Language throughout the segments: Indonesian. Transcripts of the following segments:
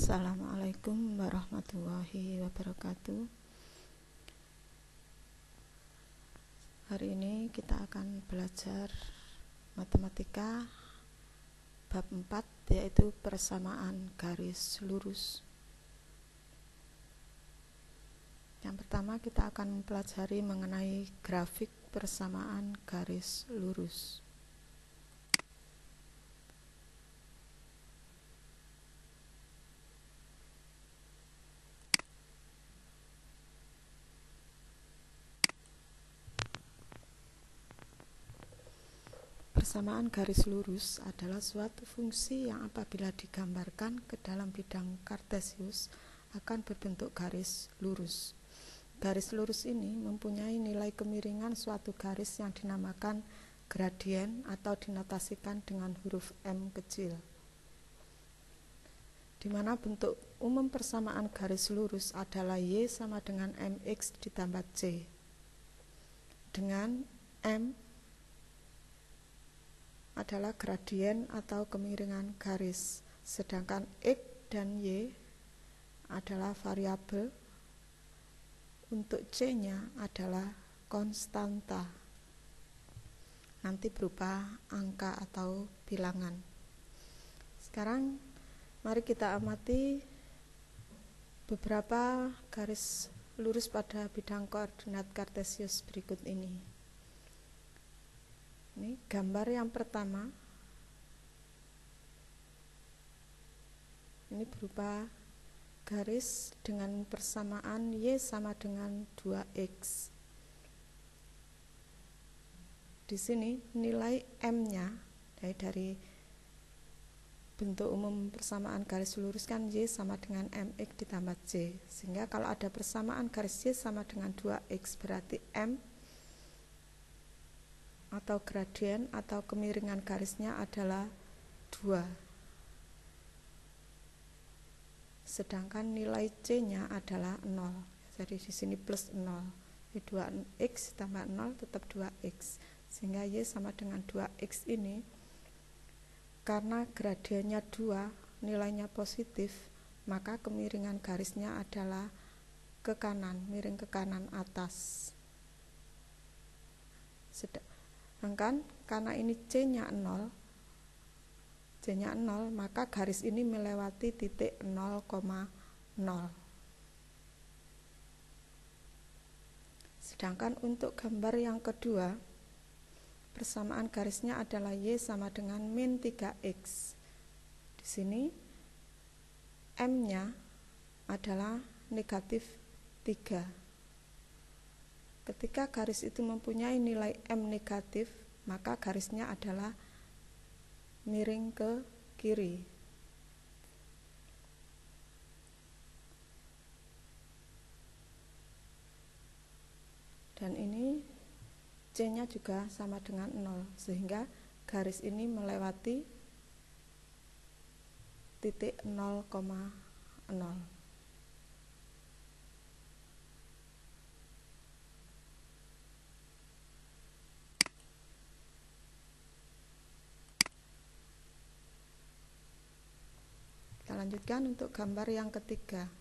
Assalamualaikum warahmatullahi wabarakatuh. Hari ini kita akan belajar matematika bab 4, yaitu persamaan garis lurus. Yang pertama kita akan mempelajari mengenai grafik persamaan garis lurus. Persamaan garis lurus adalah suatu fungsi yang apabila digambarkan ke dalam bidang kartesius akan berbentuk garis lurus. Garis lurus ini mempunyai nilai kemiringan suatu garis yang dinamakan gradien atau dinotasikan dengan huruf M kecil, di mana bentuk umum persamaan garis lurus adalah Y sama dengan MX ditambah C, dengan M adalah gradien atau kemiringan garis, sedangkan X dan Y adalah variabel. Untuk C-nya adalah konstanta, nanti berupa angka atau bilangan. Sekarang mari kita amati beberapa garis lurus pada bidang koordinat kartesius berikut ini. Ini gambar yang pertama. Ini berupa garis dengan persamaan Y sama dengan 2X. Di sini nilai M-nya dari bentuk umum persamaan garis lurus kan Y sama dengan MX ditambah C. Sehingga kalau ada persamaan garis Y sama dengan 2X berarti M atau gradien atau kemiringan garisnya adalah 2. Sedangkan nilai C-nya adalah 0. Jadi di sini plus 0. 2x tambah 0 tetap 2x. Sehingga Y sama dengan 2x ini karena gradiennya 2, nilainya positif, maka kemiringan garisnya adalah ke kanan, miring ke kanan atas. Sedangkan karena ini C-nya 0, maka garis ini melewati titik 0,0. Sedangkan untuk gambar yang kedua, persamaan garisnya adalah Y sama dengan min 3X. Di sini M-nya adalah negatif 3. Ketika garis itu mempunyai nilai M negatif, maka garisnya adalah miring ke kiri. Dan ini C-nya juga sama dengan 0, sehingga garis ini melewati titik 0,0. Kita lanjutkan untuk gambar yang ketiga.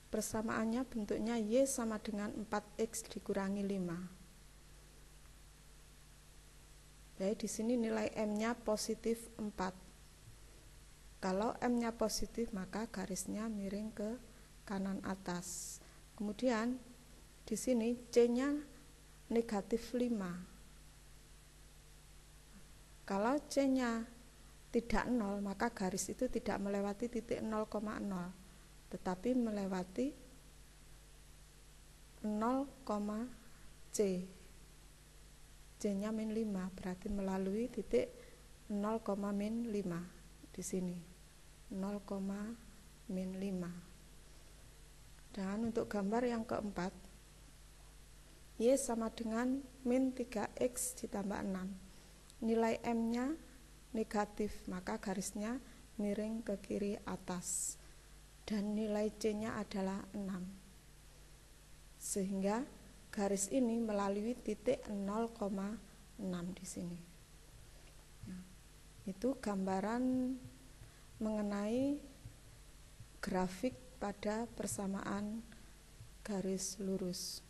Persamaannya bentuknya Y sama dengan 4X dikurangi 5. Jadi di sini nilai M-nya positif 4. Kalau M-nya positif maka garisnya miring ke kanan atas. Kemudian di sini C-nya negatif 5. Kalau C-nya tidak 0, maka garis itu tidak melewati titik 0,0, tetapi melewati 0, C. C-nya min 5, berarti melalui titik 0, min 5 di sini. 0, min 5. Dan untuk gambar yang keempat, Y sama dengan min 3X ditambah 6. Nilai M-nya negatif, maka garisnya miring ke kiri atas. Dan nilai C-nya adalah 6. Sehingga garis ini melalui titik 0,6 di sini. Nah, itu gambaran mengenai grafik pada persamaan garis lurus.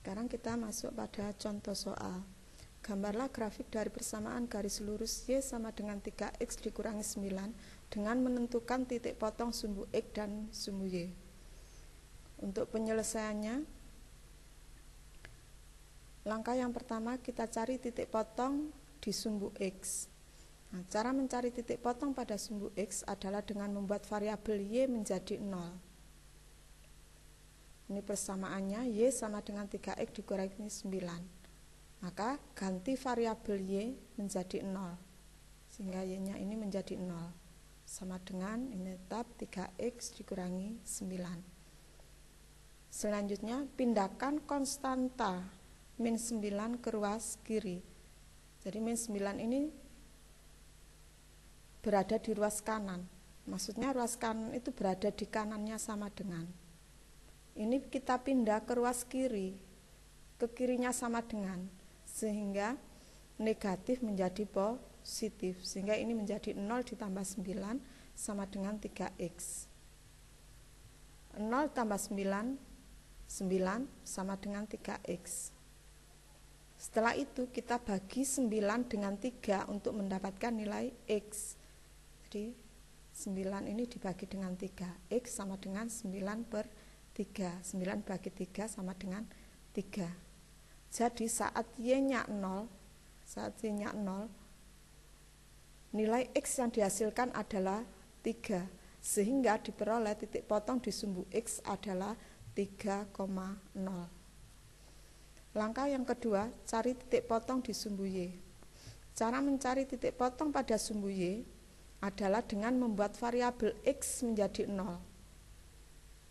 Sekarang kita masuk pada contoh soal. Gambarlah grafik dari persamaan garis lurus Y sama dengan 3X dikurangi 9 dengan menentukan titik potong sumbu X dan sumbu Y. Untuk penyelesaiannya, langkah yang pertama kita cari titik potong di sumbu X. Nah, cara mencari titik potong pada sumbu X adalah dengan membuat variabel Y menjadi 0. Ini persamaannya Y sama dengan 3X dikurangi 9. Maka ganti variabel Y menjadi 0. Sehingga Y-nya ini menjadi 0. Sama dengan ini tetap 3X dikurangi 9. Selanjutnya pindahkan konstanta min 9 ke ruas kiri. Jadi min 9 ini berada di ruas kanan. Maksudnya ruas kanan itu berada di kanannya sama dengan. Ini kita pindah ke ruas kiri, ke kirinya sama dengan, sehingga negatif menjadi positif, sehingga ini menjadi 0 ditambah 9 sama dengan 3X. 0 tambah 9, 9 sama dengan 3X. Setelah itu kita bagi 9 dengan 3 untuk mendapatkan nilai X. Jadi 9 ini dibagi dengan 3, X sama dengan 9/3. 9 bagi 3 sama dengan 3. Jadi saat Y-nya 0, nilai X yang dihasilkan adalah 3, sehingga diperoleh titik potong di sumbu X adalah 3,0. Langkah yang kedua, cari titik potong di sumbu Y. Cara mencari titik potong pada sumbu Y adalah dengan membuat variabel X menjadi 0.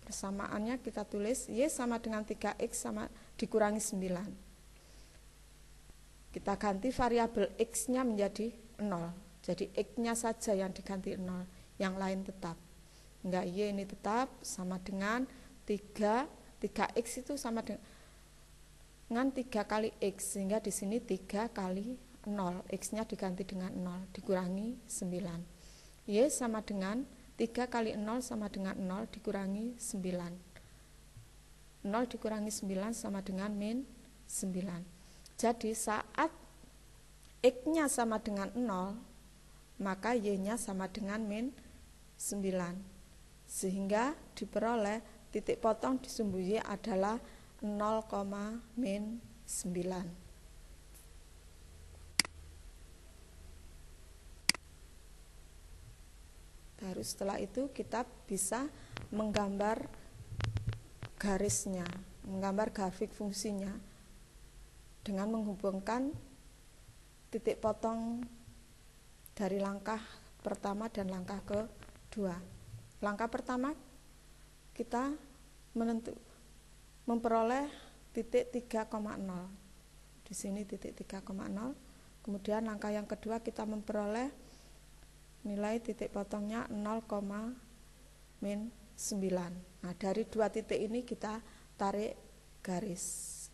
Persamaannya kita tulis Y sama dengan 3X sama dikurangi 9. Kita ganti variabel X-nya menjadi 0. Jadi X-nya saja yang diganti 0, yang lain tetap. Enggak, Y ini tetap sama dengan 3X itu sama dengan 3 kali X, sehingga di sini 3 kali 0, X-nya diganti dengan 0, dikurangi 9. Y sama dengan 3 kali 0 sama dengan 0 dikurangi 9. 0 dikurangi 9 sama dengan min 9. Jadi saat X-nya sama dengan 0, maka Y-nya sama dengan min 9. Sehingga diperoleh titik potong di sumbu Y adalah 0,-9. Baru setelah itu kita bisa menggambar garisnya, menggambar grafik fungsinya dengan menghubungkan titik potong dari langkah pertama dan langkah kedua. Langkah pertama kita memperoleh titik 3,0. Di sini titik 3,0. Kemudian langkah yang kedua kita memperoleh nilai titik potongnya 0,-9. Nah, dari dua titik ini kita tarik garis.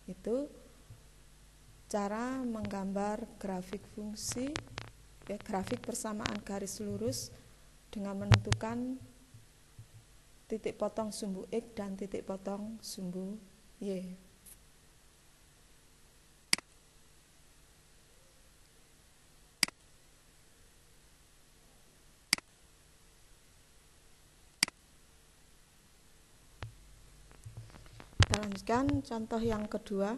Itu cara menggambar grafik fungsi, grafik persamaan garis lurus dengan menentukan titik potong sumbu X dan titik potong sumbu Y. Kita lanjutkan contoh yang kedua.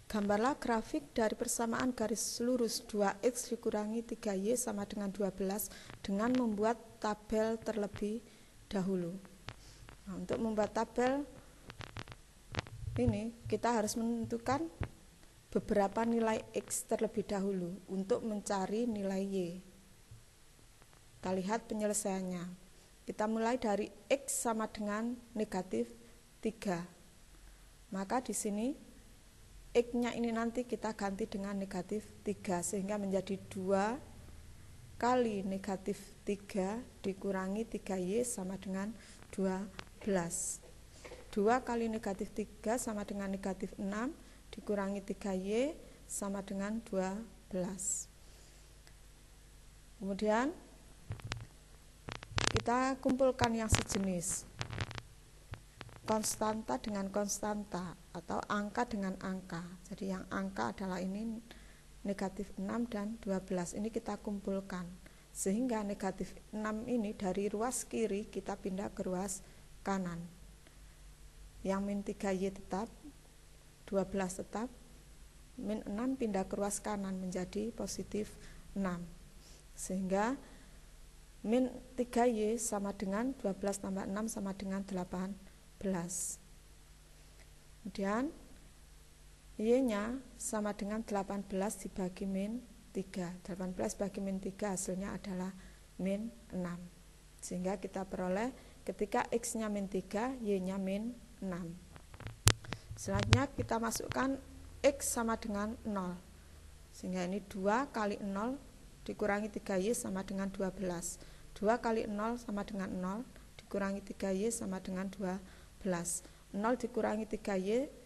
Gambarlah grafik dari persamaan garis lurus 2X dikurangi 3Y sama dengan 12 dengan membuat tabel terlebih dahulu. Nah, untuk membuat tabel ini kita harus menentukan beberapa nilai X terlebih dahulu untuk mencari nilai Y. Kita lihat penyelesaiannya. Kita mulai dari X sama dengan negatif 3. Maka di sini X-nya ini nanti kita ganti dengan negatif 3, sehingga menjadi 2 kali negatif 3 dikurangi 3Y sama dengan 12. 2 kali negatif 3 sama dengan negatif 6 dikurangi 3Y sama dengan 12. Kemudian kita kumpulkan yang sejenis, konstanta dengan konstanta atau angka dengan angka. Jadi yang angka adalah ini negatif 6 dan 12, ini kita kumpulkan, sehingga negatif 6 ini dari ruas kiri kita pindah ke ruas kanan. Yang min 3Y tetap, 12 tetap, min 6 pindah ke ruas kanan menjadi positif 6, sehingga min 3Y sama dengan 12 tambah 6 sama dengan 18. Kemudian Y-nya sama dengan 18 dibagi min 3. 18 bagi min 3 hasilnya adalah min 6. Sehingga kita peroleh ketika X-nya min 3, Y-nya min 6. Selanjutnya kita masukkan X sama dengan 0. Sehingga ini 2 kali 0 dikurangi 3Y sama dengan 12. 2 kali 0 sama dengan 0 dikurangi 3Y sama dengan 12. 0 dikurangi 3Y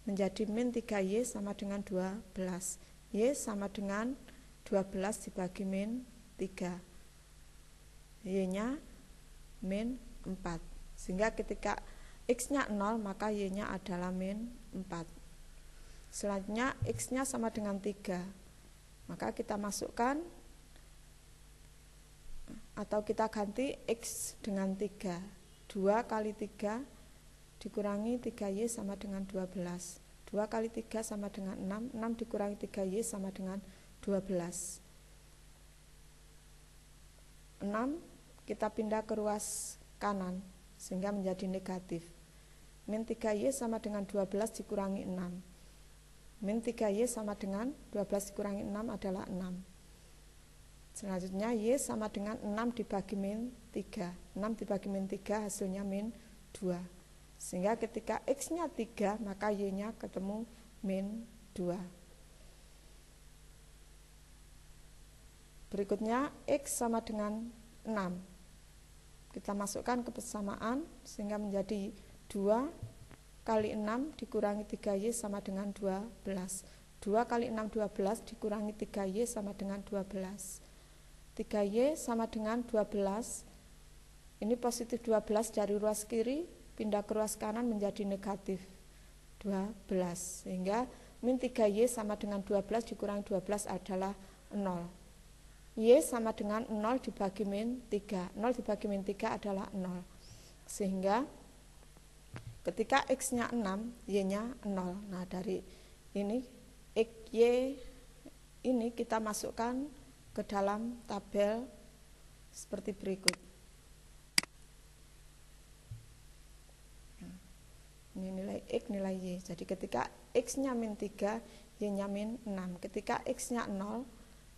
menjadi min 3Y sama dengan 12. Y sama dengan 12 dibagi min 3. Y-nya min 4. Sehingga ketika X-nya 0 maka Y-nya adalah min 4. Selanjutnya X-nya sama dengan 3. Maka kita masukkan atau kita ganti X dengan 3. 2 kali 3 dikurangi 3Y sama dengan 12. 2 kali 3 sama dengan 6. 6 dikurangi 3Y sama dengan 12. 6 kita pindah ke ruas kanan sehingga menjadi negatif. Min 3Y sama dengan 12 dikurangi 6. Min 3Y sama dengan 12 dikurangi 6 adalah 6. Selanjutnya Y sama dengan 6 dibagi min 3. 6 dibagi min 3 hasilnya min 2. Sehingga ketika X-nya 3 maka Y-nya ketemu min 2. Berikutnya X sama dengan 6. Kita masukkan ke persamaan sehingga menjadi 2 kali 6 dikurangi 3Y sama dengan 12. 2 kali 6 12 dikurangi 3Y sama dengan 12. 3Y sama dengan 12. Ini positif 12 dari ruas kiri pindah ke ruas kanan menjadi negatif 12. Sehingga min 3Y sama dengan 12 dikurangi 12 adalah 0. Y sama dengan 0 dibagi min 3. 0 dibagi min 3 adalah 0. Sehingga ketika X-nya 6, Y-nya 0. Nah, dari ini Y ini kita masukkan ke dalam tabel seperti berikut. Ini nilai X, nilai Y. Jadi ketika X-nya min 3, Y-nya min 6. Ketika X-nya 0,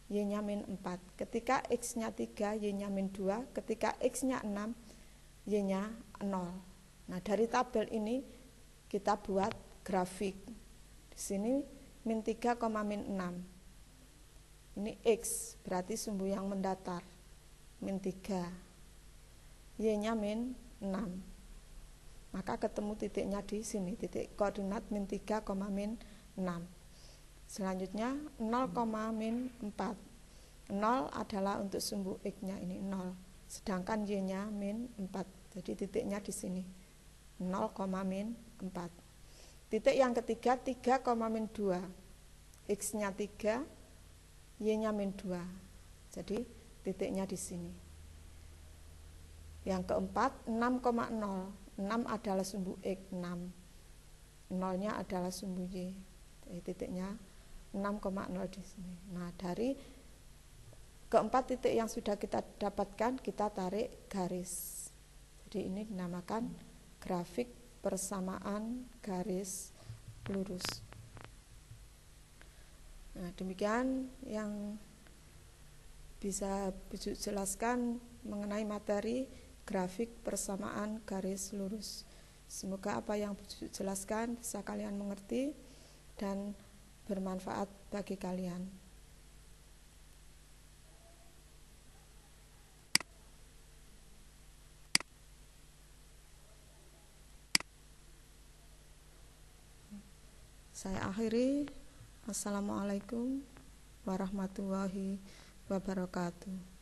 Y-nya min 4. Ketika X-nya 3, Y-nya min 2. Ketika X-nya 6, Y-nya 0. Nah, dari tabel ini kita buat grafik. Di sini min 3, min 6. Ini X, berarti sumbu yang mendatar. Min 3. Y-nya min 6. Maka ketemu titiknya di sini, titik koordinat min 3, min 6. Selanjutnya 0, min 4. 0 adalah untuk sumbu X-nya ini 0. Sedangkan Y-nya min 4. Jadi titiknya di sini. 0, min 4. Titik yang ketiga 3, min 2. X-nya 3, Y-nya min 2. Jadi titiknya di sini. Yang keempat 6,0. 6 adalah sumbu X, 6. 0-nya adalah sumbu Y. Jadi titiknya 6,0 di sini. Nah, dari keempat titik yang sudah kita dapatkan, kita tarik garis. Jadi ini dinamakan grafik persamaan garis lurus. Nah, demikian yang bisa Bujuk jelaskan mengenai materi grafik persamaan garis lurus. Semoga apa yang Bujuk jelaskan bisa kalian mengerti dan bermanfaat bagi kalian. Saya akhiri. Assalamualaikum warahmatullahi wabarakatuh.